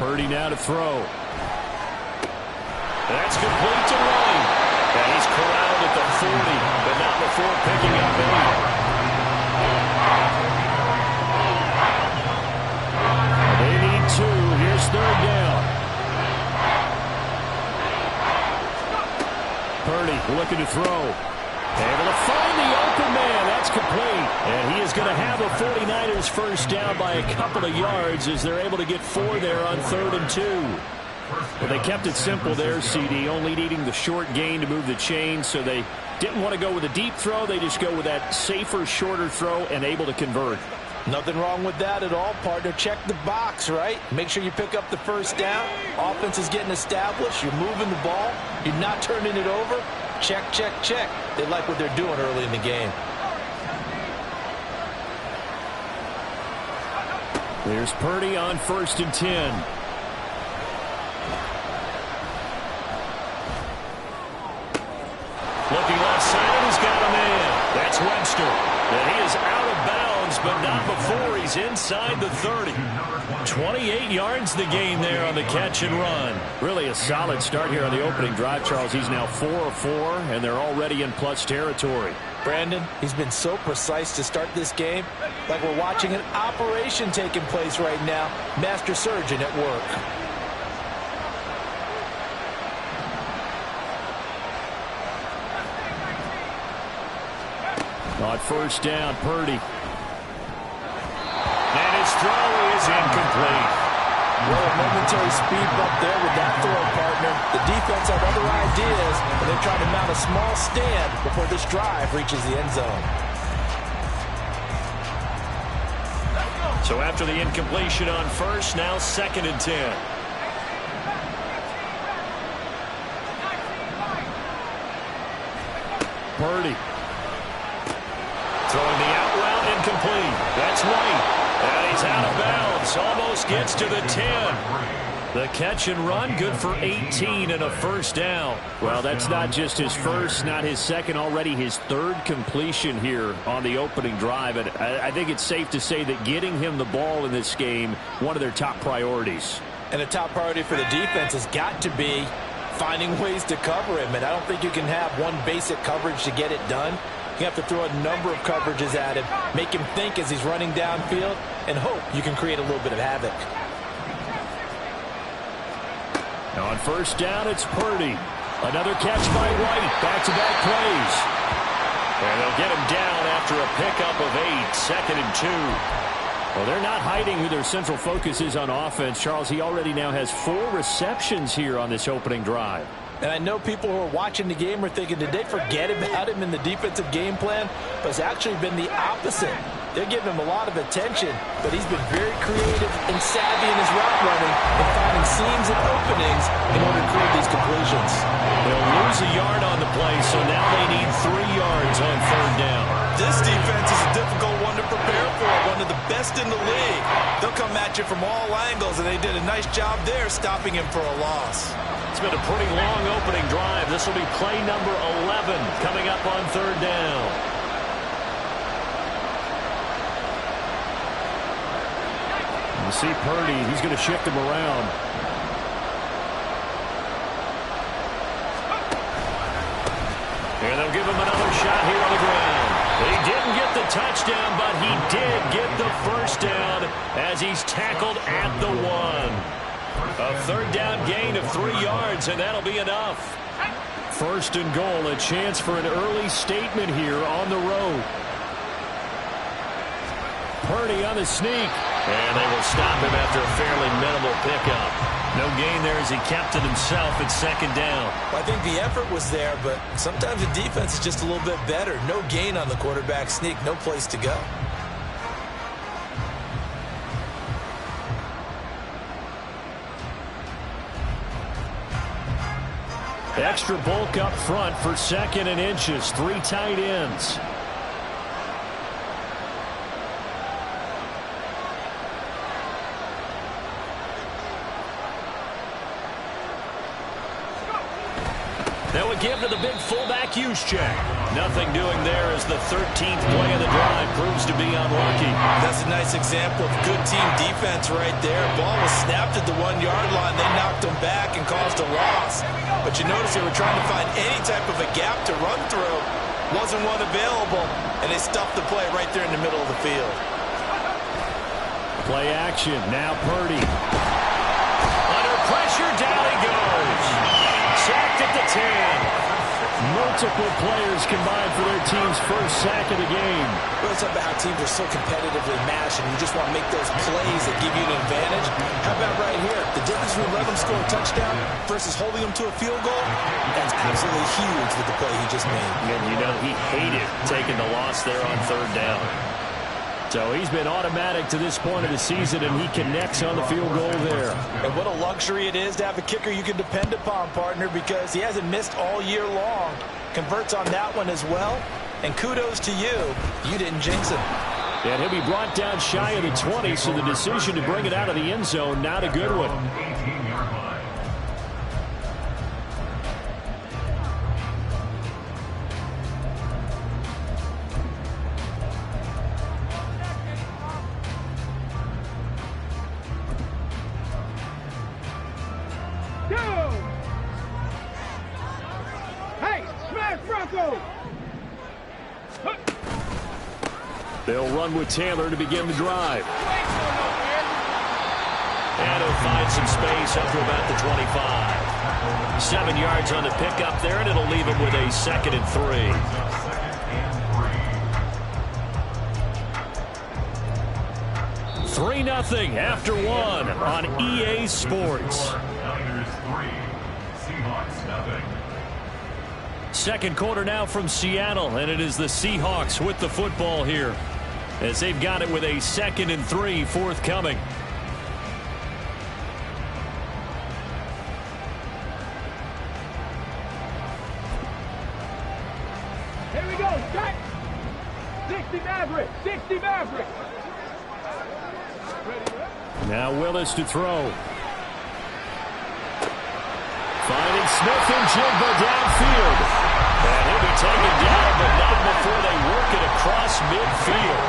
Purdy now to throw. That's complete to Wright. And he's corralled at the 40, but not before picking up 8. They need 2. Here's third down. Purdy looking to throw. Able to find the open man. That's complete. And he is going to have a 49ers first down by a couple of yards as they're able to get 4 there on 3rd and 2. Well, they kept it simple there, CD, only needing the short gain to move the chain, so they didn't want to go with a deep throw. They just go with that safer, shorter throw and able to convert. Nothing wrong with that at all, partner. Check the box, right? Make sure you pick up the first down. Offense is getting established. You're moving the ball. You're not turning it over. Check, check, check. They like what they're doing early in the game. There's Purdy on 1st and 10. Looking left side, he's got a man. That's Webster. And he is out of bounds, but not before he's inside the 30. 28 yards the gain there on the catch and run. Really a solid start here on the opening drive, Charles. He's now 4 of 4, and they're already in plus territory. Brandon, he's been so precise to start this game, like we're watching an operation taking place right now. Master surgeon at work. On first down, Purdy. And his throw is incomplete. Well, a momentary speed bump there with that throw, partner. The defense had other ideas, and they're trying to mount a small stand before this drive reaches the end zone. So after the incompletion on first, now 2nd and 10. Purdy. Throwing the out route incomplete. That's White. And he's out of bounds. Almost gets to the 10. The catch and run, good for 18 and a first down. Well, that's not just his first, not his second, already his 3rd completion here on the opening drive. And I think it's safe to say that getting him the ball in this game, one of their top priorities. And a top priority for the defense has got to be finding ways to cover him. And I don't think you can have one basic coverage to get it done. You have to throw a number of coverages at him, make him think as he's running downfield, and hope you can create a little bit of havoc. On first down, it's Purdy. Another catch by White. Back-to-back plays. And they'll get him down after a pickup of 8. 2nd and 2. Well, they're not hiding who their central focus is on offense. Charles, he already now has 4 receptions here on this opening drive. And I know people who are watching the game are thinking, did they forget about him in the defensive game plan? But it's actually been the opposite. They're giving him a lot of attention, but he's been very creative and savvy in his route running and finding seams and openings in order to create these completions. They'll lose a yard on the play, so now they need 3 yards on 3rd down. This defense is a difficult one to prepare for, one of the best in the league. They'll come at you from all angles, and they did a nice job there stopping him for a loss. It's been a pretty long opening drive. This will be play number 11 coming up on 3rd down. You see Purdy, he's going to shift him around. And they'll give him another shot here on the ground. He didn't get the touchdown, but he did get the first down as he's tackled at the 1. A 3rd down gain of 3 yards, and that'll be enough. 1st and goal, a chance for an early statement here on the road. Purdy on the sneak. And they will stop him after a fairly minimal pickup. No gain there as he kept it himself at 2nd down. Well, I think the effort was there, but sometimes the defense is just a little bit better. No gain on the quarterback sneak, no place to go. Extra bulk up front for 2nd and inches. 3 tight ends. That would give to the big fullback use check. Nothing doing there as the 13th play of the drive proves to be unlucky. That's a nice example of good team defense right there. Ball was snapped at the 1-yard line. They knocked him back and caused a loss. But you notice they were trying to find any type of a gap to run through. Wasn't one available, and they stuffed the play right there in the middle of the field. Play action. Now Purdy. Under pressure, down he goes. Sacked at the 10. Multiple players combined for their team's first sack of the game. Well, it's about how teams are so competitively matched, and you just want to make those plays that give you an advantage. How about right here? The difference between letting them score a touchdown versus holding them to a field goal, that's absolutely huge with the play he just made. And you know, he hated taking the loss there on third down. So he's been automatic to this point of the season, and he connects on the field goal there. And what a luxury it is to have a kicker you can depend upon, partner, because he hasn't missed all year long. Converts on that one as well. And kudos to you. You didn't jinx him. And he'll be brought down shy of the 20, so the decision to bring it out of the end zone, not a good one. They'll run with Taylor to begin the drive. And he'll find some space up to about the 25. 7 yards on the pickup there, and it'll leave him with a 2nd and 3. Three 0 after one on EA Sports. Second quarter now from Seattle, and it is the Seahawks with the football here as they've got it with a 2nd and 3 forthcoming. Here we go, Jack. 60 Maverick, 60 Maverick. Now Willis to throw. Finding Smith and Jigba downfield. And he'll be taken down, but not before they work it across midfield.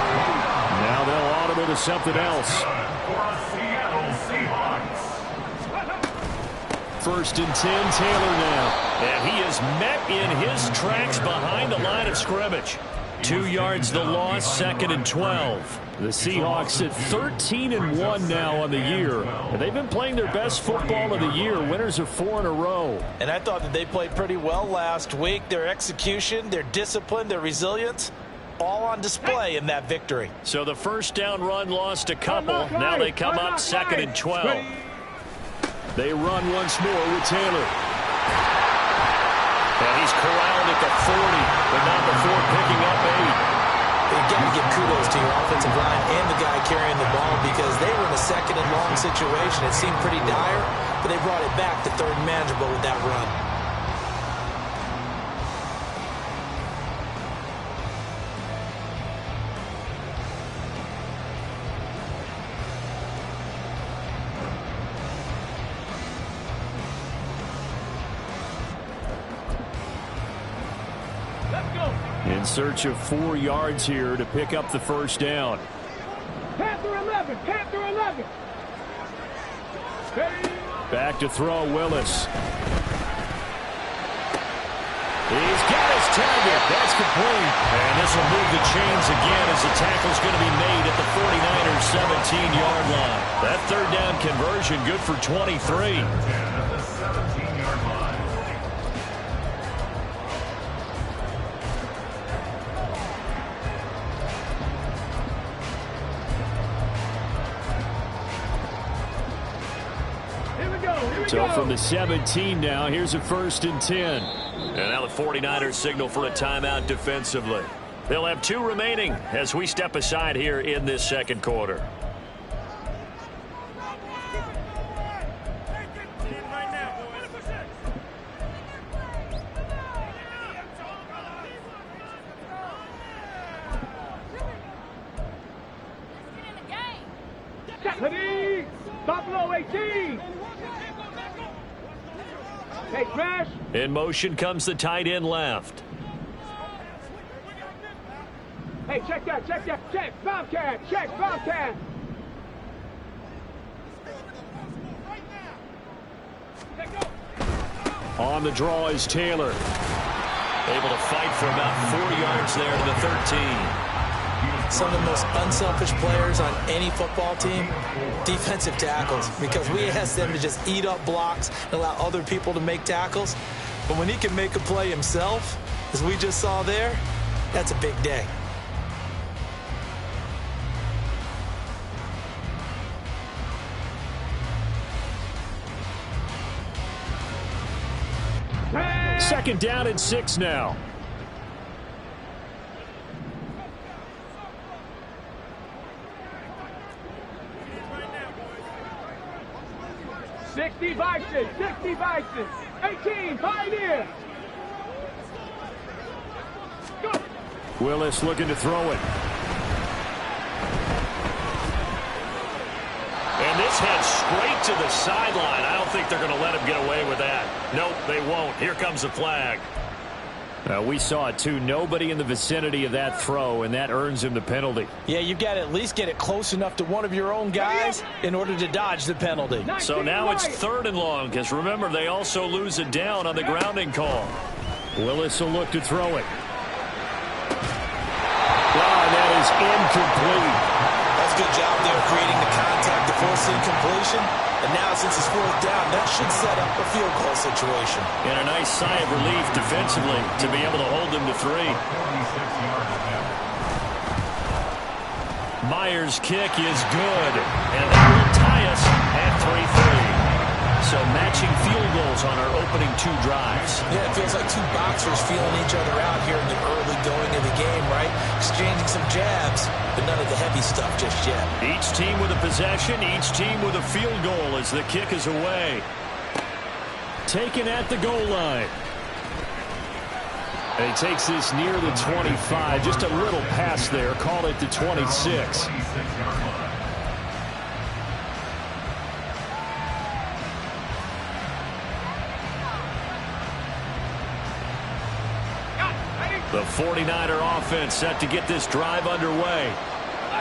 Now they'll audible to something else. 1st and 10, Taylor now. And he is met in his tracks behind the line of scrimmage. 2 yards the loss, 2nd and 12. The Seahawks at 13-1 now on the year. And they've been playing their best football of the year. Winners of 4 in a row. And I thought that they played pretty well last week. Their execution, their discipline, their resilience, all on display in that victory. So the first down run lost a couple. Now they come up 2nd and 12. They run once more with Taylor. And he's corralled at the 40, but not before picking up 8. You've got to give kudos to your offensive line and the guy carrying the ball because they were in a 2nd and long situation. It seemed pretty dire, but they brought it back to 3rd and manageable with that run. In search of 4 yards here to pick up the first down. Panther 11, Panther 11. Back to throw, Willis. He's got his target. That's complete. And this will move the chains again as the tackle's going to be made at the 49ers' 17-yard line. That 3rd down conversion good for 23. So from the 17 now, here's a 1st and 10. And now the 49ers signal for a timeout defensively. They'll have 2 remaining as we step aside here in this second quarter. Buffalo 18. Hey, crash. In motion comes the tight end left. Hey, check that, check. Bobcat, check, Bobcat. On the draw is Taylor. Able to fight for about 4 yards there to the 13. Some of the most unselfish players on any football team, defensive tackles, because we ask them to just eat up blocks and allow other people to make tackles. But when he can make a play himself, as we just saw there, that's a big day. Second down and 6 now. Sixty Bison, 18, Pioneer. Go. Willis looking to throw it. And this heads straight to the sideline. I don't think they're going to let him get away with that. Nope, they won't. Here comes the flag. We saw it too. Nobody in the vicinity of that throw, and that earns him the penalty. Yeah, you've got to at least get it close enough to one of your own guys in order to dodge the penalty. So now it's 3rd and long, because remember, they also lose it down on the grounding call. Willis will look to throw it. That is incomplete. That's a good job there creating the contact to force incompletion. And now since it's 4th down, that should set up a field goal situation. And a nice sigh of relief defensively to be able to hold them to 3. Myers' kick is good. And that will tie us at 3-3. So matching field goals on our opening 2 drives. Yeah, it feels like 2 boxers feeling each other out here in the early going of the game, right? Exchanging some jabs, but none of the heavy stuff just yet. Each team with a possession, each team with a field goal as the kick is away. Taken at the goal line. And he takes this near the 25. Just a little pass there. Call it the 26. The 49er offense set to get this drive underway.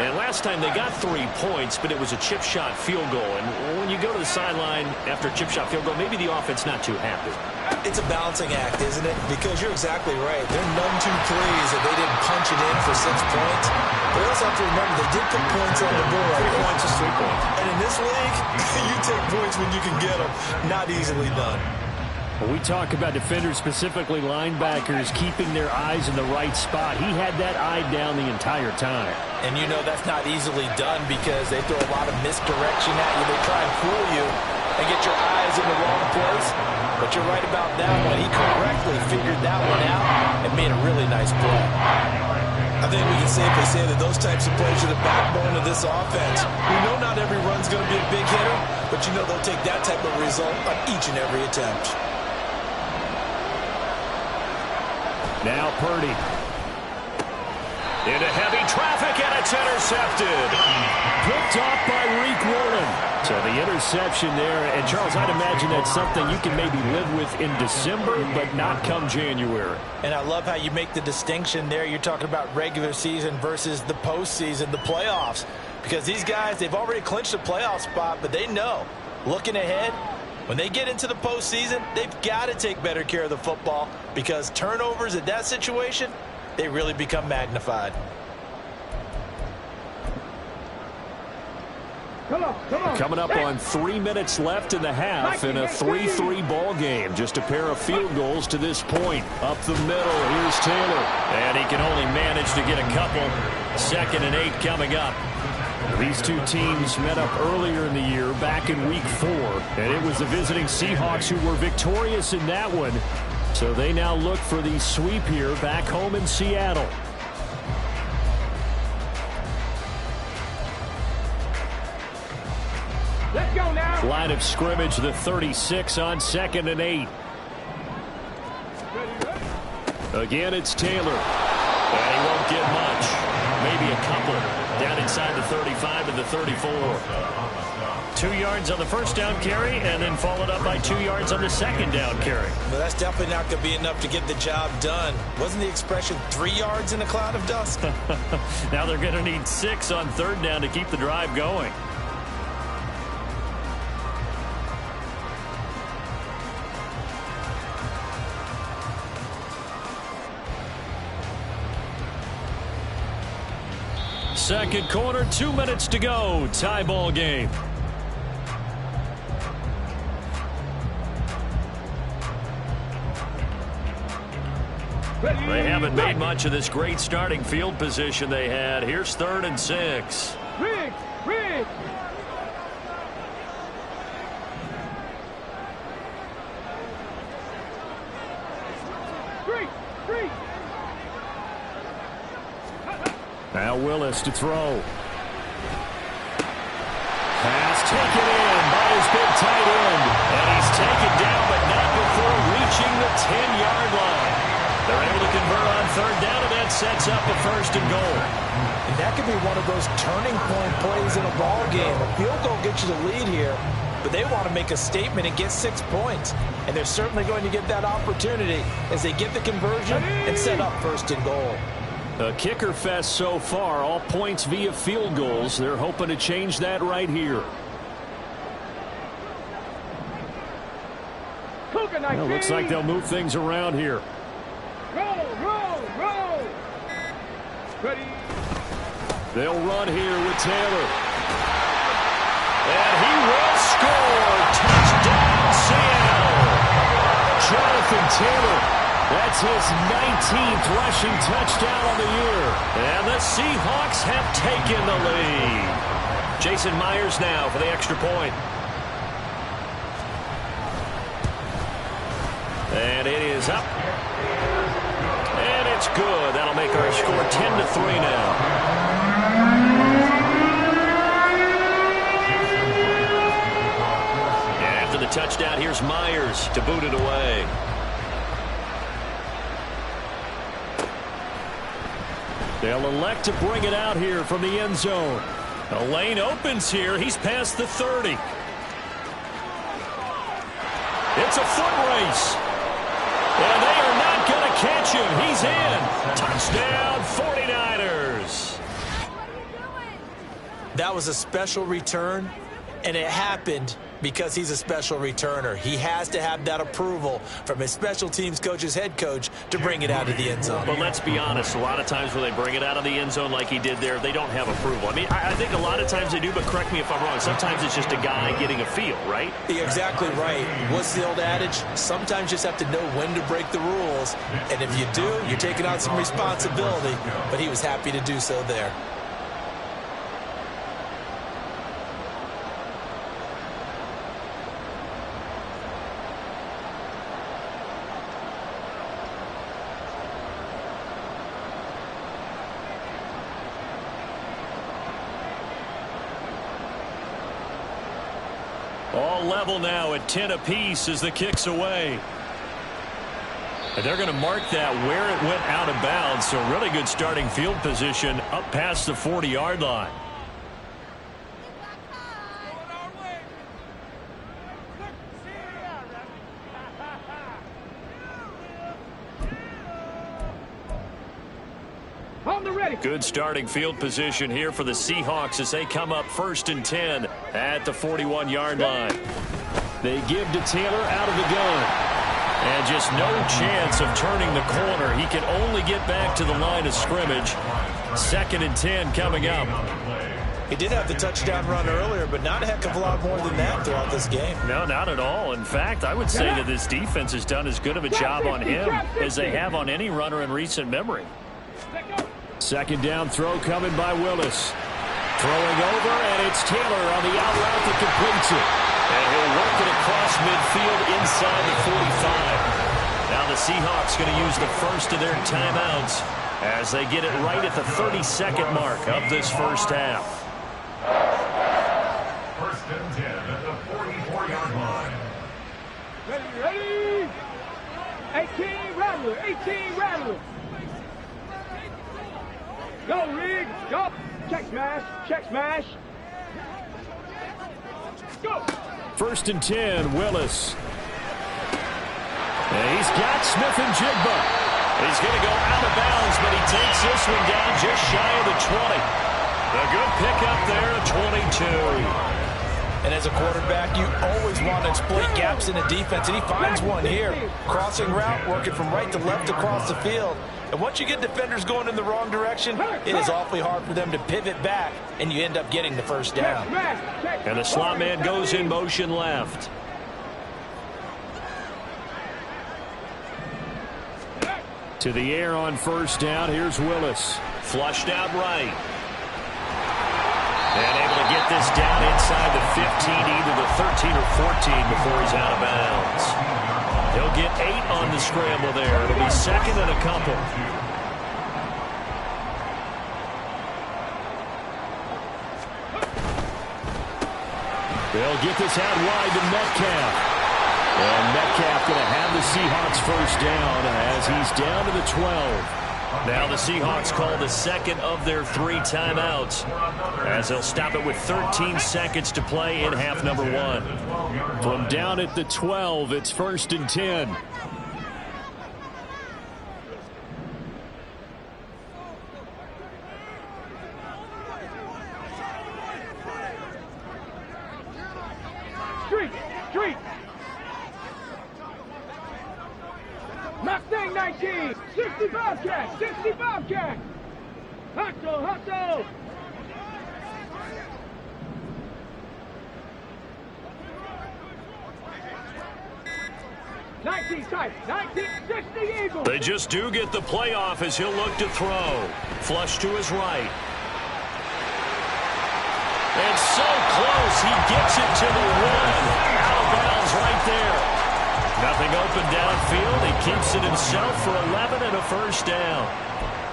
And last time they got 3 points, but it was a chip shot field goal. And when you go to the sideline after a chip shot field goal, maybe the offense not too happy. It's a balancing act, isn't it? Because you're exactly right. They're none too pleased that they didn't punch it in for 6 points. But you also have to remember they did put points on the board. 3 points is 3 points. And in this league, you take points when you can get them. Not easily done. When we talk about defenders, specifically linebackers, keeping their eyes in the right spot, he had that eye down the entire time. And you know that's not easily done because they throw a lot of misdirection at you. They try and fool you and get your eyes in the wrong place. But you're right about that one. He correctly figured that one out and made a really nice play. I think we can safely say that those types of plays are the backbone of this offense. We know not every run's going to be a big hitter, but you know they'll take that type of result on each and every attempt. Now Purdy. Into heavy traffic, and it's intercepted. Picked off by Reek Rowland. So the interception there. And, Charles, I'd imagine that's something you can maybe live with in December, but not come January. And I love how you make the distinction there. You're talking about regular season versus the postseason, the playoffs. Because these guys, they've already clinched a playoff spot, but they know, looking ahead, when they get into the postseason, they've got to take better care of the football because turnovers in that situation, they really become magnified. Coming up on 3 minutes left in the half in a 3-3 ball game. Just a pair of field goals to this point. Up the middle, here's Taylor. And he can only manage to get a couple. 2nd and 8 coming up. These two teams met up earlier in the year, back in week 4. And it was the visiting Seahawks who were victorious in that one. So they now look for the sweep here back home in Seattle. Let's go now. Line of scrimmage, the 36 on 2nd and 8. Again, it's Taylor. And he won't get much. Maybe a couple. Down inside the 35 and the 34. 2 yards on the first down carry and then followed up by 2 yards on the second down carry. Well, that's definitely not going to be enough to get the job done. Wasn't the expression 3 yards in a cloud of dust? Now they're going to need 6 on third down to keep the drive going. Second quarter, 2 minutes to go. Tie ball game. They haven't made much of this great starting field position they had. Here's 3rd and 6. Rig! 3! Now Willis to throw. Pass taken in by his big tight end. And he's taken down, but not before reaching the 10-yard line. They're able to convert on third down, and that sets up a 1st and goal. And that could be one of those turning point plays in a ball game. A field goal gets you the lead here, but they want to make a statement and get 6 points. And they're certainly going to get that opportunity as they get the conversion and set up 1st and goal. A kicker fest so far, all points via field goals. They're hoping to change that right here. Well, looks like they'll move things around here. Roll! Ready? They'll run here with Taylor. And he will score. Touchdown, Seattle. Jonathan Taylor. That's his 19th rushing touchdown on the year. And the Seahawks have taken the lead. Jason Myers now for the extra point. And it is up. And it's good. That'll make our score 10-3 now. After the touchdown, here's Myers to boot it away. They'll elect to bring it out here from the end zone. A lane opens here. He's past the 30. It's a foot race. And they are not going to catch him. He's in. Touchdown, 49ers. That was a special return, and it happened because he's a special returner. He has to have that approval from his special teams coach's head coach to bring it out of the end zone. But let's be honest, a lot of times when they bring it out of the end zone like he did there, they don't have approval. I mean, I think a lot of times they do, but correct me if I'm wrong. Sometimes it's just a guy getting a feel, right? You're exactly right. What's the old adage? Sometimes you just have to know when to break the rules. And if you do, you're taking on some responsibility. But he was happy to do so there. All level now at 10 apiece as the kick's away. And they're going to mark that where it went out of bounds. So really good starting field position up past the 40-yard line. Good starting field position here for the Seahawks as they come up 1st and 10 at the 41-yard line. They give to Taylor out of the gun. And just no chance of turning the corner. He can only get back to the line of scrimmage. 2nd and 10 coming up. He did have the touchdown run earlier, but not a heck of a lot more than that throughout this game. No, not at all. In fact, I would say that this defense has done as good of a job on him as they have on any runner in recent memory. 2nd down throw coming by Willis. Throwing over, and it's Taylor on the out route that completes it. And he'll work it across midfield inside the 45. Now the Seahawks going to use the first of their timeouts as they get it right at the 32nd mark of this first half. 1st and 10 at the 44-yard line. Ready? 18 Rattler, 18 Rattler. Go, Rig, go. Check smash. Go. 1st and 10, Willis. And he's got Smith and Jigba. He's going to go out of bounds, but he takes this one down just shy of the 20. A good pickup there, a 22. And as a quarterback, you always want to exploit gaps in the defense, and he finds one here. Crossing route, working from right to left across the field. And once you get defenders going in the wrong direction, it is awfully hard for them to pivot back, and you end up getting the first down. And the slot man goes in motion left. To the air on 1st down. Here's Willis. Flushed out right. And able to get this down inside the 15, either the 13 or 14 before he's out of bounds. He'll get 8 on the scramble there. It'll be 2nd and a couple. They'll get this out wide to Metcalf. And Metcalf going to have the Seahawks first down as he's down to the 12. Now the Seahawks call the 2nd of their 3 timeouts as they'll stop it with 13 seconds to play in half number 1. From down at the 12, it's 1st and 10. Street. Mustang 19. 65 cat. 65 cat. Hustle. 19 tight. 1960 Eagles. They just do get the playoff as he'll look to throw. Flush to his right. And so close, he gets it to the 1. Out of bounds right there. Nothing open downfield. He keeps it himself for 11 and a first down.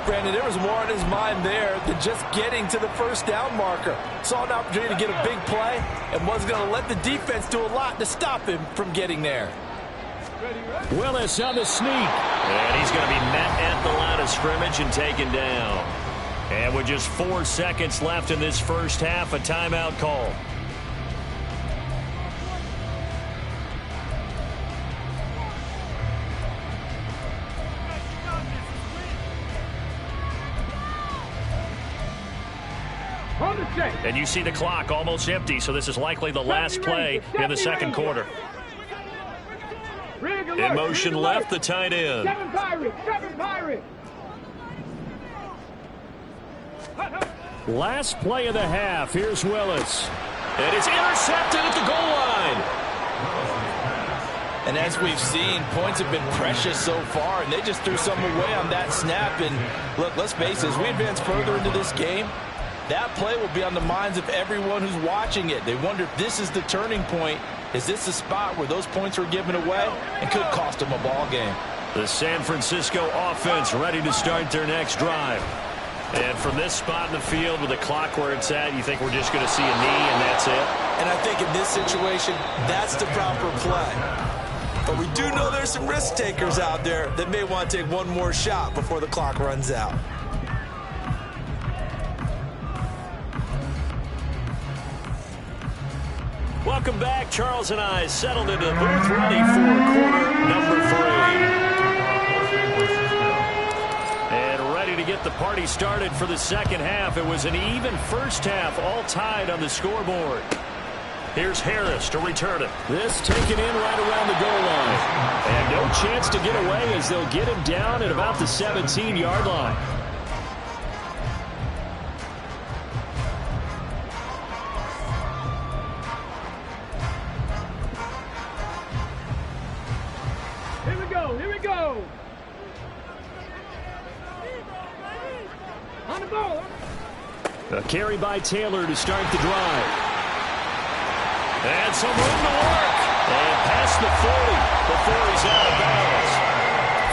Brandon, there was more on his mind there than just getting to the first down marker. Saw an opportunity to get a big play and was going to let the defense do a lot to stop him from getting there. Willis on the sneak. And he's going to be met at the line of scrimmage and taken down. And with just 4 seconds left in this first half, a timeout call. And you see the clock almost empty, so this is likely the last play in the 2nd quarter. In motion left, the tight end. 7 Pirates. Last play of the half. Here's Willis. And it's intercepted at the goal line. And as we've seen, points have been precious so far, and they just threw some away on that snap. And look, let's face it, as we advance further into this game, that play will be on the minds of everyone who's watching it. They wonder if this is the turning point. Is this the spot where those points were given away and could cost them a ball game? The San Francisco offense ready to start their next drive. And from this spot in the field with the clock where it's at, you think we're just going to see a knee and that's it? And I think in this situation, that's the proper play. But we do know there's some risk takers out there that may want to take one more shot before the clock runs out. Welcome back. Charles and I settled into the booth ready for quarter number 3. And ready to get the party started for the 2nd half. It was an even first half, all tied on the scoreboard. Here's Harris to return it. This taken in right around the goal line. And no chance to get away as they'll get him down at about the 17-yard line. Here we go. On the ball. A carry by Taylor to start the drive. And some room to work. And past the 40 before he's out of bounds.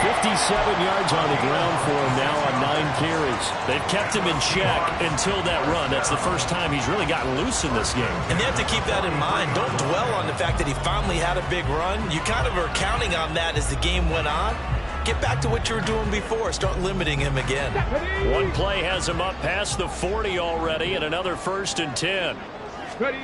57 yards on the ground for him now on 9 carries. They've kept him in check until that run. That's the first time he's really gotten loose in this game. And they have to keep that in mind. Don't dwell on the fact that he finally had a big run. You kind of are counting on that as the game went on. Get back to what you were doing before. Start limiting him again. One play has him up past the 40 already, and another 1st and 10. Ready.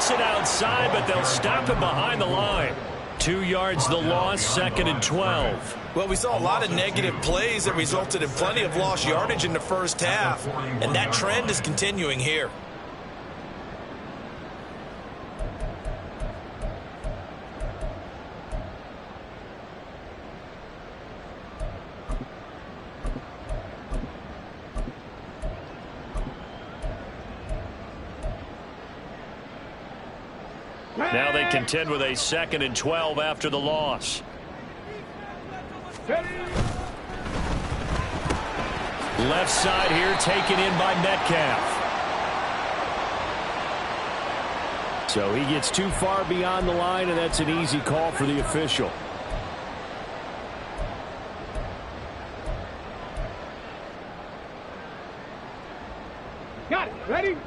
Takes it outside, but they'll stop him behind the line. 2 yards the loss, 2nd and 12. Well, we saw a lot of negative plays that resulted in plenty of lost yardage in the first half, and that trend is continuing here. Now they contend with a 2nd and 12 after the loss. Left side here taken in by Metcalf. So he gets too far beyond the line, and that's an easy call for the official. Got it. Ready?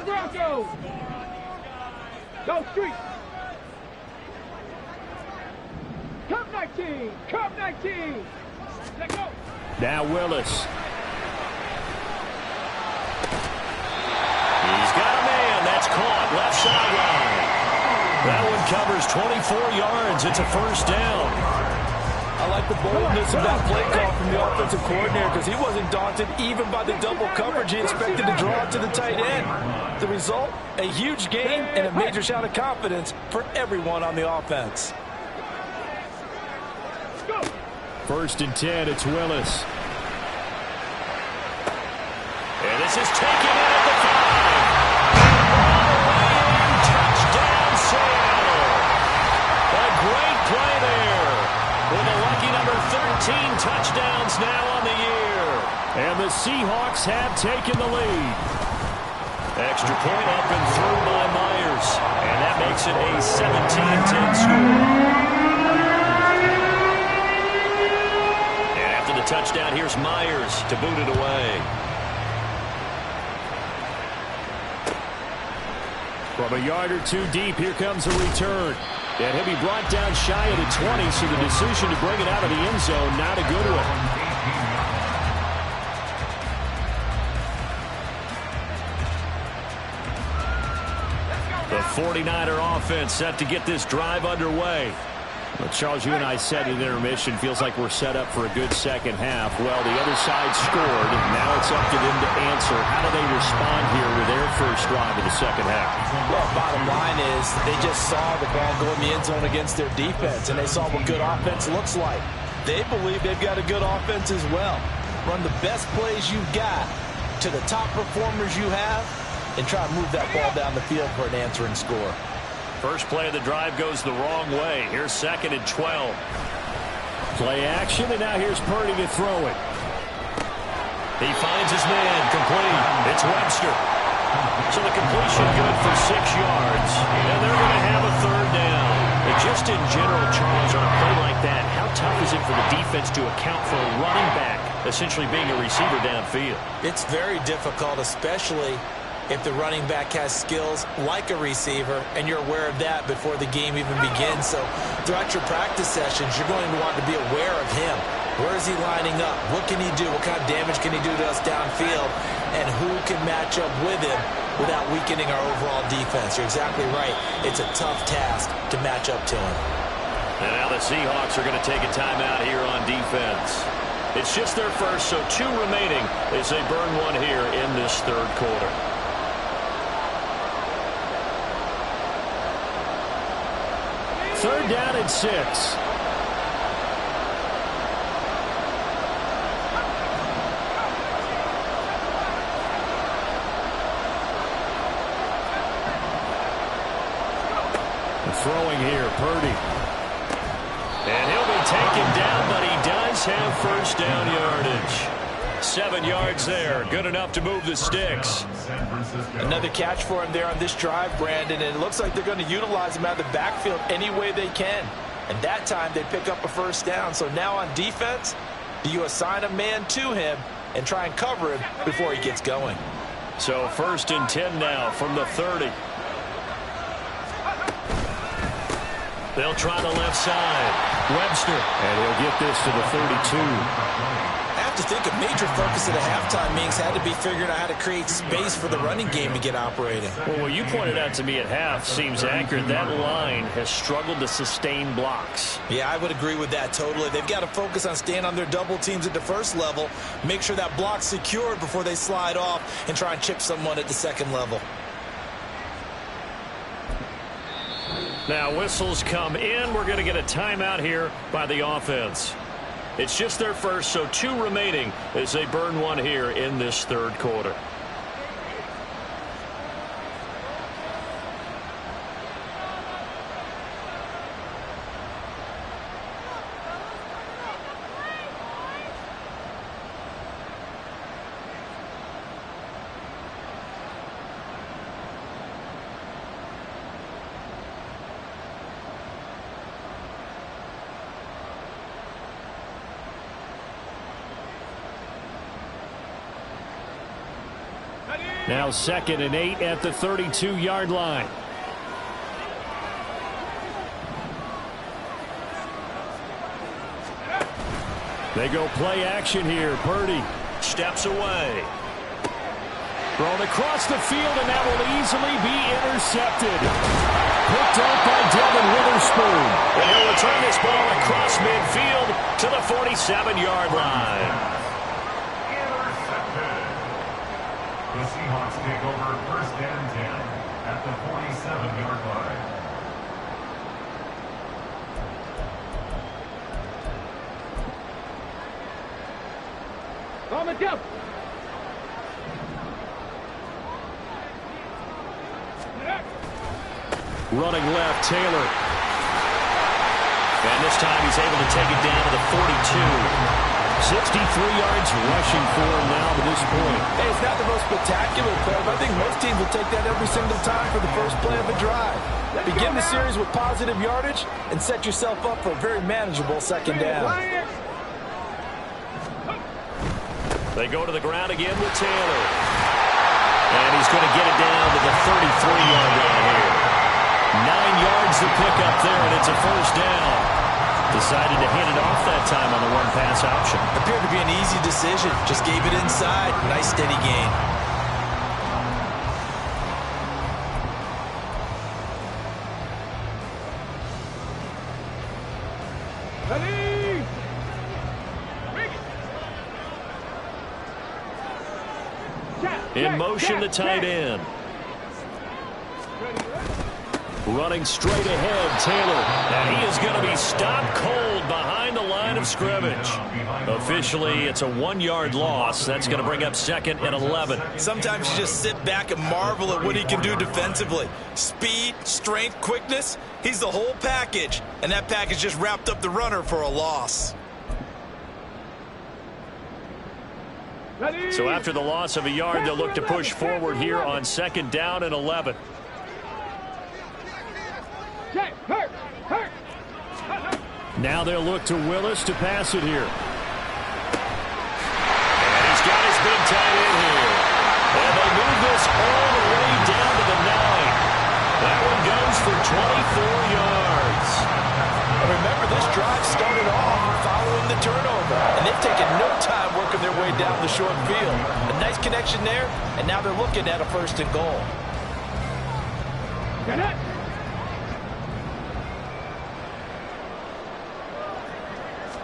Broncos! Go street! Cup 19! Cup 19! Let go! Now Willis. He's got a man. That's caught. Left sideline. That one covers 24 yards. It's a first down. I like the boldness of that play call from the offensive coordinator because he wasn't daunted even by the double coverage he expected to draw to the tight end. The result, a huge gain and a major shout of confidence for everyone on the offense. 1st and 10, it's Willis. And this is taken in at the 5. Touchdown, Seattle. A great play there. With a lucky number 13 touchdowns now on the year. And the Seahawks have taken the lead. Extra point up and through by Myers. And that makes it a 17-10 score. And after the touchdown, here's Myers to boot it away. From a yard or two deep, here comes a return. And he'll be brought down shy of the 20, so the decision to bring it out of the end zone, not a good one. The 49er offense set to get this drive underway. Well, Charles, you and I said in intermission, feels like we're set up for a good second half. Well, the other side scored. Now it's up to them to answer. How do they respond here with their first drive of the second half? Well, bottom line is they just saw the ball go in the end zone against their defense, and they saw what good offense looks like. They believe they've got a good offense as well. Run the best plays you've got to the top performers you have and try to move that ball down the field for an answering score. First play of the drive goes the wrong way. Here's 2nd and 12. Play action, and now here's Purdy to throw it. He finds his man, complete. It's Webster. So the completion good for 6 yards, and they're going to have a 3rd down. But just in general, Charles, on a play like that, how tough is it for the defense to account for a running back essentially being a receiver downfield? It's very difficult, especially if the running back has skills like a receiver, and you're aware of that before the game even begins. So throughout your practice sessions, you're going to want to be aware of him. Where is he lining up? What can he do? What kind of damage can he do to us downfield? And who can match up with him without weakening our overall defense? You're exactly right. It's a tough task to match up to him. And now the Seahawks are going to take a timeout here on defense. It's just their first, so 2 remaining as they burn one here in this 3rd quarter. Third down and 6. Throwing here, Purdy. And he'll be taken down, but he does have first down yardage. 7 yards there. Good enough to move the sticks. Another catch for him there on this drive, Brandon, and it looks like they're going to utilize him out of the backfield any way they can. And that time they pick up a first down. So now on defense, do you assign a man to him and try and cover him before he gets going? So 1st and 10 now from the 30. They'll try the left side. Webster. And he'll get this to the 32. I have to think a major focus at a halftime means had to be figuring out how to create space for the running game to get operating. Well, what you pointed out to me at half seems accurate. That line has struggled to sustain blocks. Yeah, I would agree with that totally. They've got to focus on staying on their double teams at the first level, make sure that block's secured before they slide off and try and chip someone at the second level. Now whistles come in. We're going to get a timeout here by the offense. It's just their first, so 2 remaining as they burn one here in this third quarter. Now 2nd and 8 at the 32-yard line. They go play action here. Purdy steps away. Thrown across the field, and that will easily be intercepted. Picked up by Devin Witherspoon. And he'll return this ball across midfield to the 47-yard line. The Seahawks take over 1st and 10 at the 47-yard line. On the jump. Running left, Taylor. And this time he's able to take it down to the 42. 63 yards rushing for him now to this point. Hey, it's not the most spectacular play, but I think most teams will take that every single time for the first play of a drive. Begin the series with positive yardage and set yourself up for a very manageable second down. They go to the ground again with Taylor. And he's going to get it down to the 33-yard line here. 9 yards to pick up there, and it's a first down. Decided to hand it off that time on the one-pass option. Appeared to be an easy decision. Just gave it inside. Nice steady gain. In motion, the tight end. Running straight ahead, Taylor. And he is going to be stopped cold behind the line of scrimmage. Officially, it's a 1-yard loss. That's going to bring up 2nd and 11. Sometimes you just sit back and marvel at what he can do defensively. Speed, strength, quickness. He's the whole package. And that package just wrapped up the runner for a loss. So after the loss of a yard, they'll look to push forward here on 2nd down and 11. Now they'll look to Willis to pass it here. And he's got his big tight end here. And they move this all the way down to the 9. That one goes for 24 yards. And remember, this drive started off following the turnover. And they've taken no time working their way down the short field. A nice connection there, and now they're looking at a 1st and goal. Get it.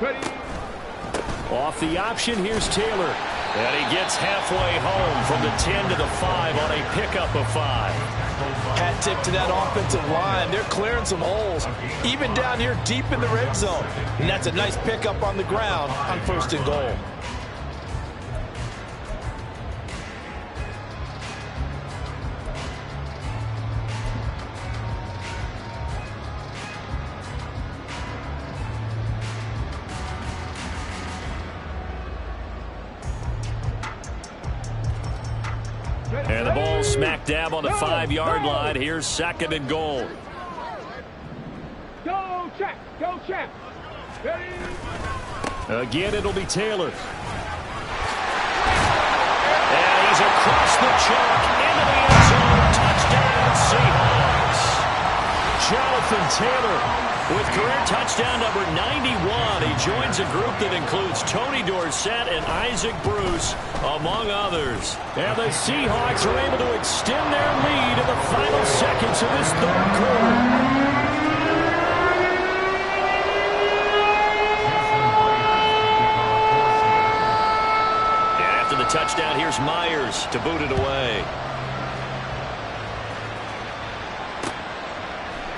Ready. Off the option, here's Taylor. And he gets halfway home from the 10 to the 5 on a pickup of 5. Hat tip to that offensive line. They're clearing some holes, even down here deep in the red zone. And that's a nice pickup on the ground on 1st and goal. And the ball smack dab on the 5-yard line. Here's 2nd and goal. Go, check. Go, check. Ready. Again, it'll be Taylor. And he's across the chalk into the end zone. Touchdown, Seahawks. Jonathan Taylor With career touchdown number 91, he joins a group that includes Tony Dorsett and Isaac Bruce, among others. And the Seahawks are able to extend their lead in the final seconds of this third quarter. The touchdown, here's Myers to boot it away.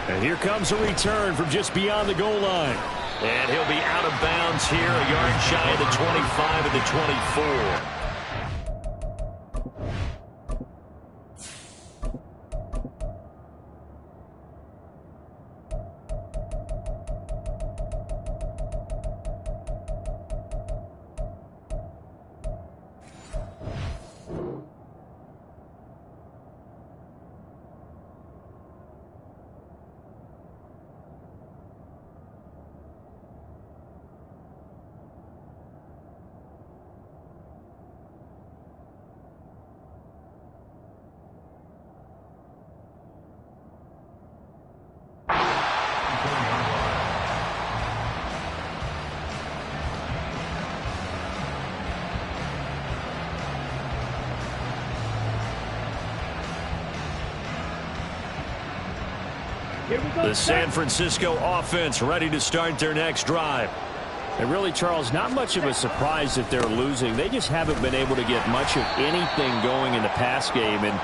And here comes a return from just beyond the goal line. And he'll be out of bounds here, a yard shy of the 25 at the 24. The San Francisco offense ready to start their next drive. And really, Charles, not much of a surprise that they're losing. They just haven't been able to get much of anything going in the pass game. And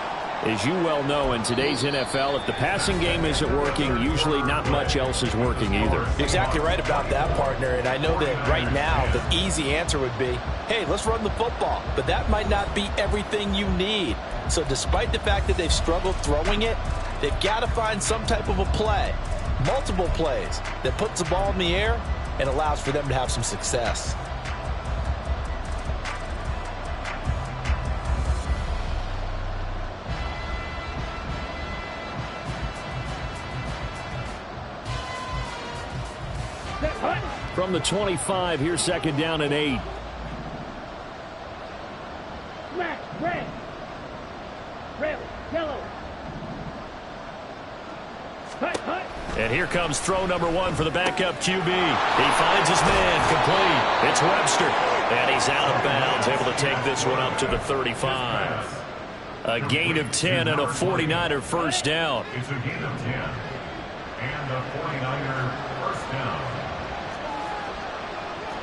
as you well know, in today's NFL, if the passing game isn't working, usually not much else is working either. Exactly right about that, partner. And I know that right now the easy answer would be, hey, let's run the football. But that might not be everything you need. So despite the fact that they've struggled throwing it, they've got to find some type of a play, multiple plays, that puts the ball in the air and allows for them to have some success. From the 25, here's second down and 8. Black, red, yellow. And here comes throw number 1 for the backup QB. He finds his man, complete. It's Webster. And he's out of bounds, able to take this one up to the 35. A gain of 10 and a 49er first down. It's a gain of 10 and a 49er first down.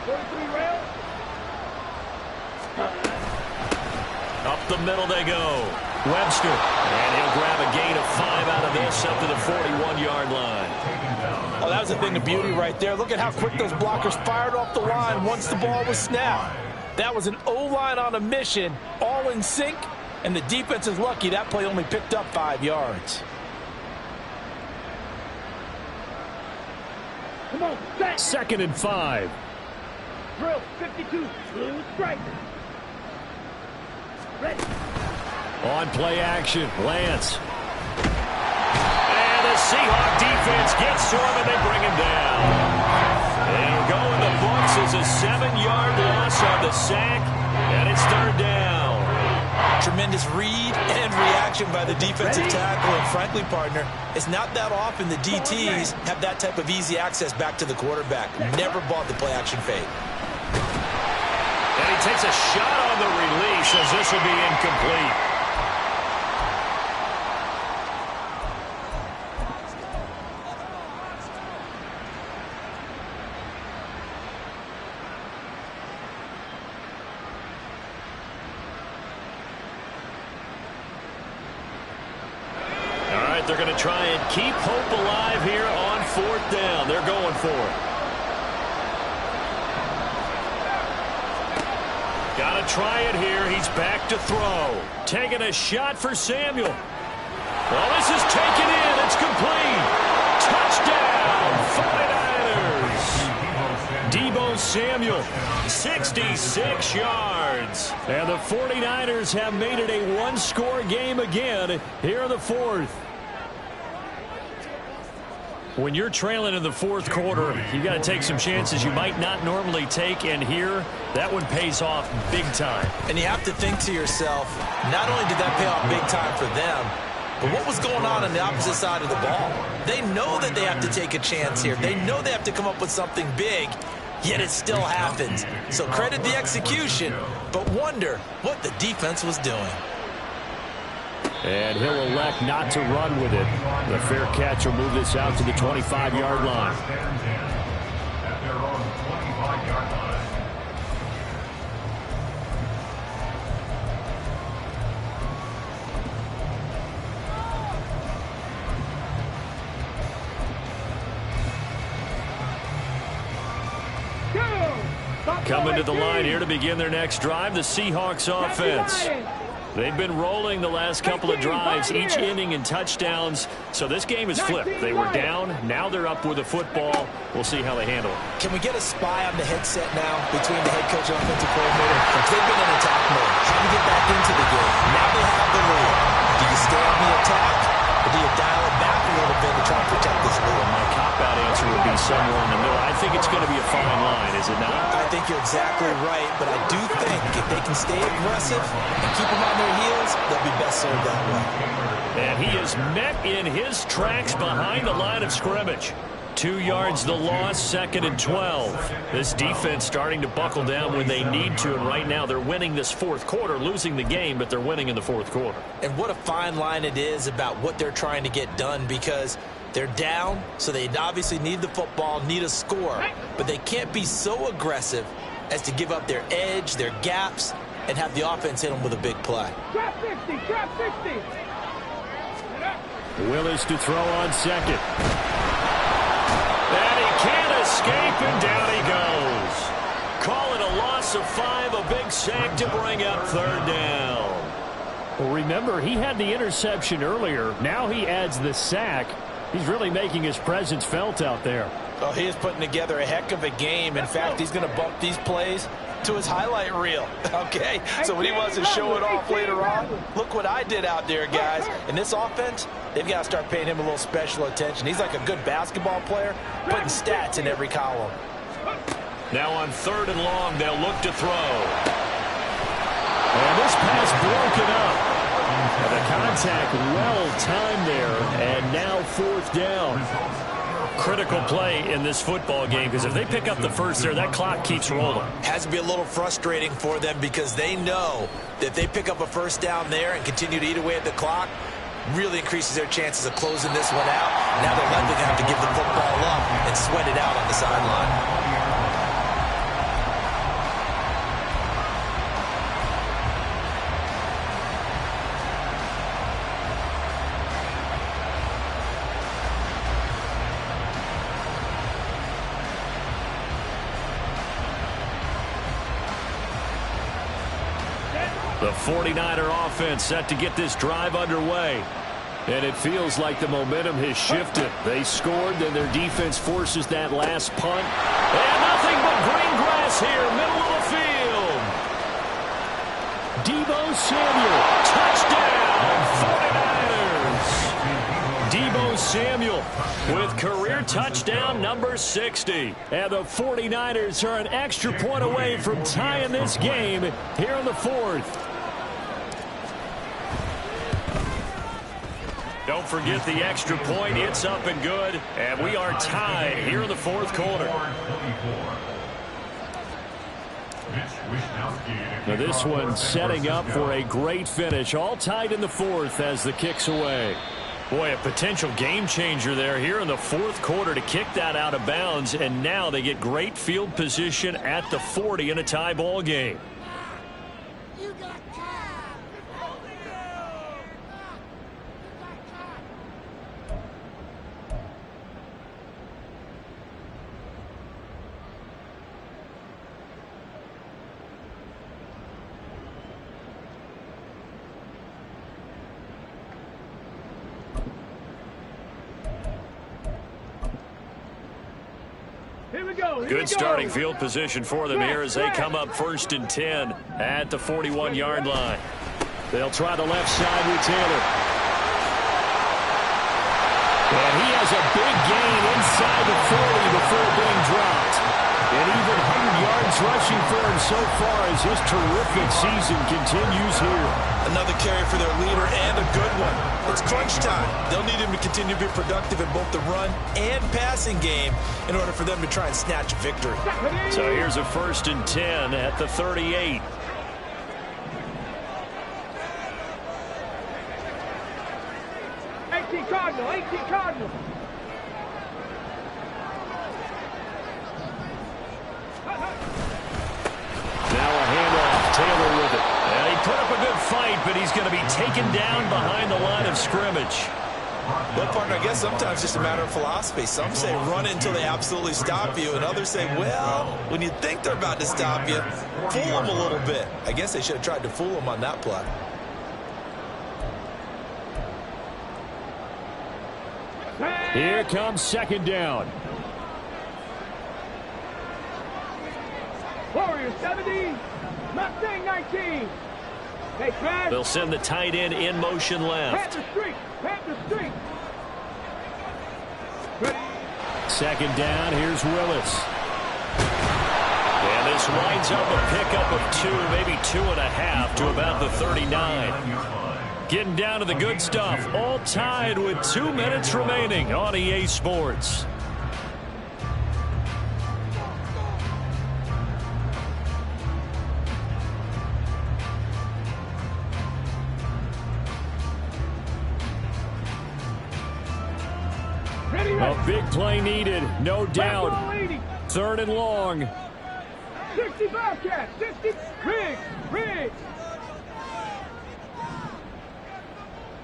43 rail. Up the middle they go. Webster. And he'll grab a gain of 5 out of this up to the 41-yard line. Oh, that was a thing of beauty right there. Look at how quick those blockers fired off the line once the ball was snapped. That was an O-line on a mission, all in sync, and the defense is lucky that play only picked up 5 yards. Come on, set. Second and 5. Drill, 52, blue stripe. Ready. On play action, Lance. And the Seahawk defense gets to him and they bring him down. They'll go in the books as a 7-yard loss on the sack, and it's third down. Tremendous read and reaction by the defensive tackle, and frankly, partner, it's not that often the DTs have that type of easy access back to the quarterback. Never bought the play action fade. And he takes a shot on the release as this will be incomplete. They're going to try and keep hope alive here on fourth down. They're going for it. Got to try it here. He's back to throw. Taking a shot for Samuel. Well, this is taken in. It's complete. Touchdown, 49ers. Deebo Samuel, 66 yards. And the 49ers have made it a one-score game again here in the fourth. When you're trailing in the fourth quarter, you got to take some chances you might not normally take, and here, that one pays off big time. And you have to think to yourself, not only did that pay off big time for them, But what was going on the opposite side of the ball? They know that they have to take a chance here. They know they have to come up with something big, yet it still happens. So credit the execution, but wonder what the defense was doing. And he'll elect not to run with it. The fair catch will move this out to the 25-yard line. At their own 25-yard line. Coming to the line here to begin their next drive, the Seahawks offense. They've been rolling the last couple of drives, each inning in touchdowns. So this game is flipped. They were down. Now they're up with the football. We'll see how they handle it. Can we get a spy on the headset now between the head coach and offensive coordinator? They've been in attack mode. How do you get back into the game? Now they have the lead. Do you stay on the attack, or do you dial it back a little bit to try and protect this lead? My cop-out answer would be somewhere in the middle. I think it's going to be a fine line, is it not? I think you're exactly right, but I do think if they can stay aggressive and keep them on their heels, they'll be best served that way. And he is met in his tracks behind the line of scrimmage. 2 yards the loss, 2nd and 12. This defense starting to buckle down when they need to, and right now they're winning this fourth quarter, losing the game, but they're winning in the fourth quarter. And what a fine line it is about what they're trying to get done, because they're down, so they obviously need the football, need a score, but they can't be so aggressive as to give up their edge, their gaps, and have the offense hit them with a big play. Trap 60, trap 60. Willis to throw on second. And he can't escape, and down he goes. Call it a loss of 5, a big sack to bring up 3rd down. Well, remember, he had the interception earlier. Now he adds the sack. He's really making his presence felt out there. Oh, he is putting together a heck of a game. In fact, he's going to bump these plays to his highlight reel. Okay, so when he wants to show it off later on, look what I did out there, guys. In this offense, they've got to start paying him a little special attention. He's like a good basketball player, putting stats in every column. Now on 3rd and long, they'll look to throw. And this pass broken up. And the contact well-timed there, and now 4th down. Critical play in this football game, because if they pick up the first there, that clock keeps rolling. Has to be a little frustrating for them, because they know that if they pick up a first down there and continue to eat away at the clock, really increases their chances of closing this one out. Now they're likely to have to give the football up and sweat it out on the sideline. The 49er offense set to get this drive underway. And it feels like the momentum has shifted. They scored, then their defense forces that last punt. And nothing but green grass here, middle of the field. Deebo Samuel, touchdown, 49ers. Deebo Samuel with career touchdown number 60. And the 49ers are an extra point away from tying this game here in the 4th. Don't forget the extra point. It's up and good. And we are tied here in the 4th quarter. Now this one setting up for a great finish. All tied in the 4th as the kick's away. Boy, a potential game changer there here in the 4th quarter to kick that out of bounds. And now they get great field position at the 40 in a tie ball game. Good starting field position for them here as they come up 1st and 10 at the 41-yard line. They'll try the left side with Taylor. And he has a big gain inside the 40 before being dropped. An even 100 yards yards rushing for him so far as his terrific season continues here. Another carry for their leader and a good one. It's crunch time. They'll need him to continue to be productive in both the run and passing game in order for them to try and snatch a victory. So here's a 1st and 10 at the 38. Cardinal, 18 Cardinal. Now a handoff, Taylor with it. And he put up a good fight, but he's going to be taken down behind the line of scrimmage. Well, partner, I guess sometimes it's just a matter of philosophy. Some say run it until they absolutely stop you, and others say, well, when you think they're about to stop you, fool them a little bit. I guess they should have tried to fool them on that play. Here comes 2nd down. Warriors 70, Mustang 19. Hey, Brad. They'll send the tight end in motion left. Panther streak. 2nd down, here's Willis. And this winds up a pickup of 2, maybe 2.5 to about the 39. Getting down to the good stuff, all tied with 2 minutes remaining on EA Sports. A big play needed, no doubt. 3rd and long. 65 catch, 60, Riggs.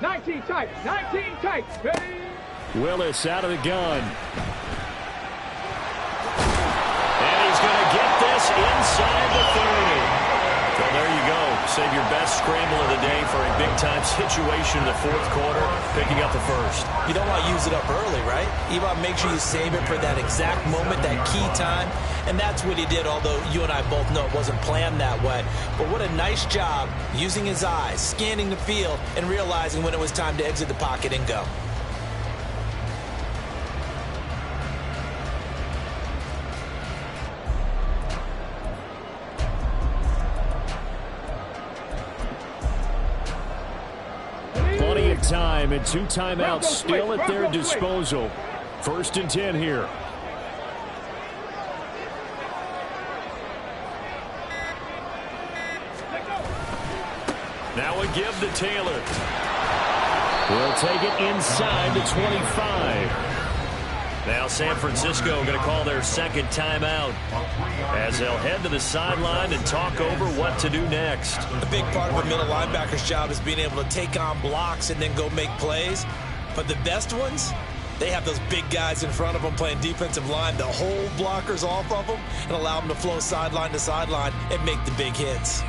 19 tight, ready. Willis out of the gun. And he's going to get this inside the 30. Well, there you go. Save your best scramble of the day for a big-time situation in the 4th quarter, picking up the 1st. You don't want to use it up early, right? You want to make sure you save it for that exact moment, that key time. And that's what he did, although you and I both know it wasn't planned that way. But what a nice job using his eyes, scanning the field, and realizing when it was time to exit the pocket and go. Plenty of time and 2 timeouts still at their disposal. 1st and 10 here. Now a give to Taylor. He'll take it inside the 25. Now San Francisco going to call their 2nd timeout as they'll head to the sideline and talk over what to do next. A big part of a middle linebacker's job is being able to take on blocks and then go make plays. But the best ones, they have those big guys in front of them playing defensive line to hold blockers off of them and allow them to flow sideline to sideline and make the big hits.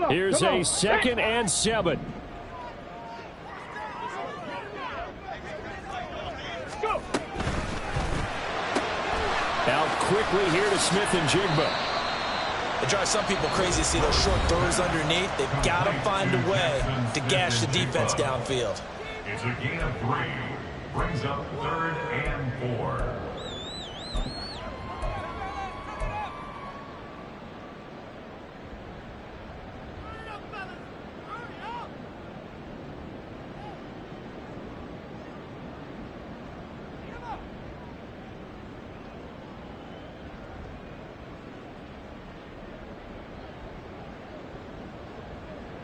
Here's a 2nd and 7. Out quickly here to Smith and Jigba. It drives some people crazy to see those short throws underneath. They've got to find a way to gash the defense downfield. It's a gain of 3. Brings up 3rd and 4.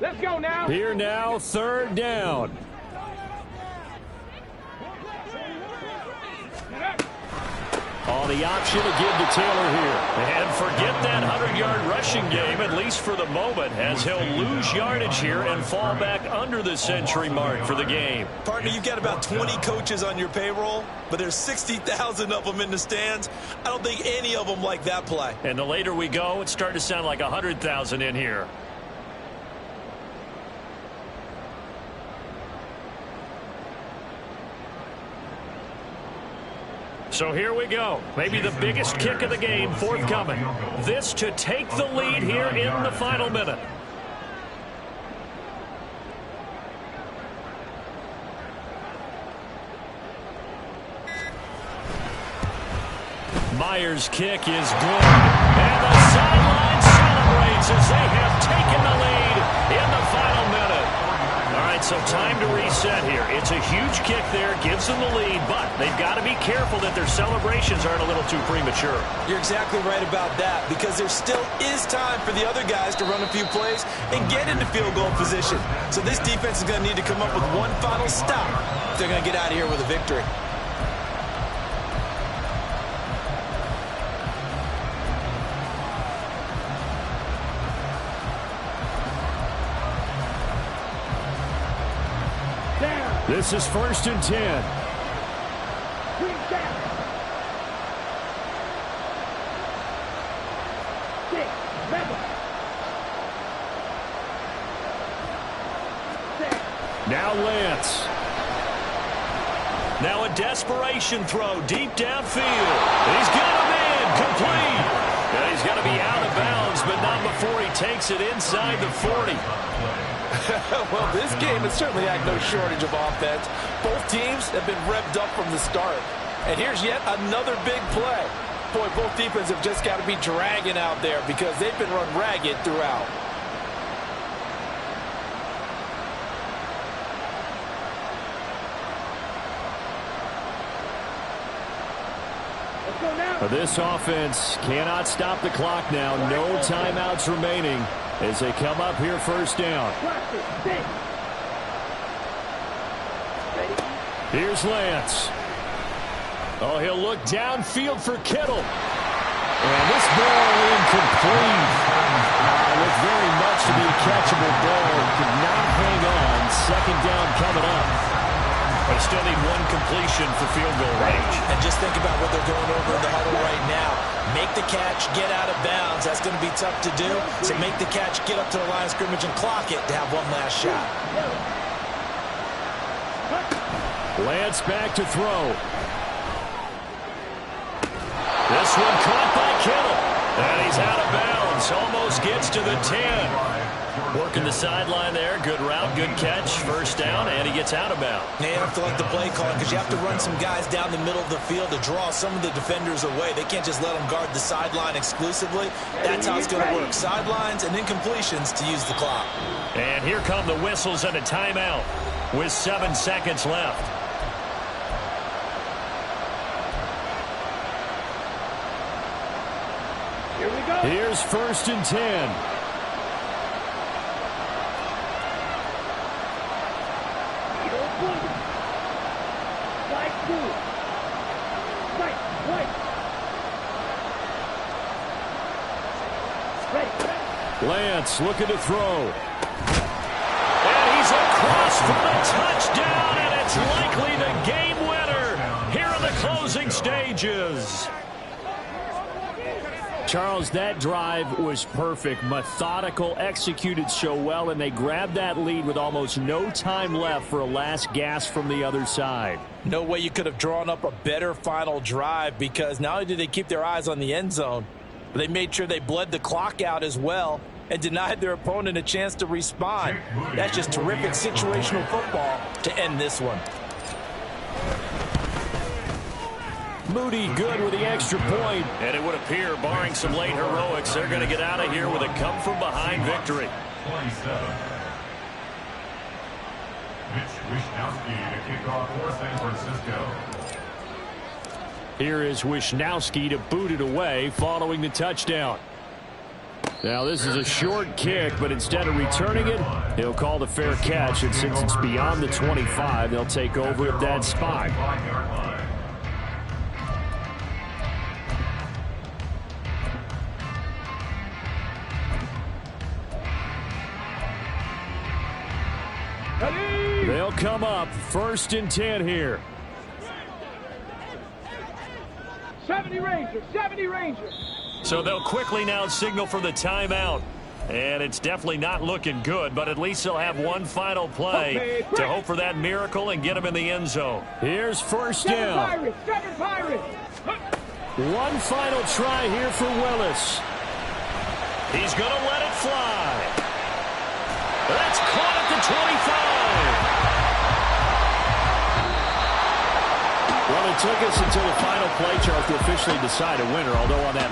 Let's go now. Here now, 3rd down. On the option to give to Taylor here. And forget that 100-yard rushing game, at least for the moment, as he'll lose yardage here and fall back under the century mark for the game. Partner, you've got about 20 coaches on your payroll, but there's 60,000 of them in the stands. I don't think any of them like that play. And the later we go, it's starting to sound like 100,000 in here. So here we go. Maybe the biggest kick of the game forthcoming. This to take the lead here in the final minute. Myers' kick is good. And the sideline celebrates as they have taken the lead in the final minute. All right, so time to reset here. It's a huge kick there, gives them the lead, but they've got to be careful that their celebrations aren't a little too premature. You're exactly right about that, because there still is time for the other guys to run a few plays and get into field goal position. So this defense is going to need to come up with one final stop if they're going to get out of here with a victory. This is 1st and 10. Now Lance. Now a desperation throw deep downfield. He's got him in. Complete. And he's going to be out of bounds, but not before he takes it inside the 40. Well, this game has certainly had no shortage of offense. Both teams have been revved up from the start. And here's yet another big play. Boy, both defenses have just got to be dragging out there because they've been run ragged throughout. This offense cannot stop the clock now. No timeouts remaining as they come up here 1st down. Here's Lance. Oh, he'll look downfield for Kittle. And this ball incomplete. Looked very much to be a catchable ball. Could not hang on. 2nd down coming up. But still need one completion for field goal range. And just think about what they're going over in the huddle right now. Make the catch, get out of bounds. That's going to be tough to do. So make the catch, get up to the line of scrimmage, and clock it to have one last shot. Lance back to throw. This one caught by Kittle. And he's out of bounds. Almost gets to the 10. Working the sideline there. Good route, good catch. 1st down, and he gets out of bounds. Now you have to like the play call because you have to run some guys down the middle of the field to draw some of the defenders away. They can't just let them guard the sideline exclusively. That's how it's going to work. Sidelines and incompletions to use the clock. And here come the whistles and a timeout with 7 seconds left. Here we go. Here's 1st and 10. Lance looking to throw. And he's across for the touchdown, and it's likely the game winner here in the closing stages. Charles, that drive was perfect, methodical, executed so well, and they grabbed that lead with almost no time left for a last gasp from the other side. No way you could have drawn up a better final drive because not only did they keep their eyes on the end zone, but they made sure they bled the clock out as well and denied their opponent a chance to respond. That's just terrific situational football to end this one. Moody good with the extra point. And it would appear, barring some late heroics, they're going to get out of here with a come-from-behind victory. 27. Mitch Wishnowsky to kick off for San Francisco. Here is Wishnowsky to boot it away following the touchdown. Now this is a short kick, but instead of returning it, he'll call the fair catch. And since it's beyond the 25, they'll take over at that spot. They'll come up 1st and 10 here. 70 Rangers, 70 Rangers. So they'll quickly now signal for the timeout. And it's definitely not looking good, but at least they'll have one final play to hope for that miracle and get them in the end zone. Here's 1st down. Seven Pirates. One final try here for Willis. He's going to let it fly. That's caught at the 25. Well, the took us until the final play chart to officially decide a winner, although on that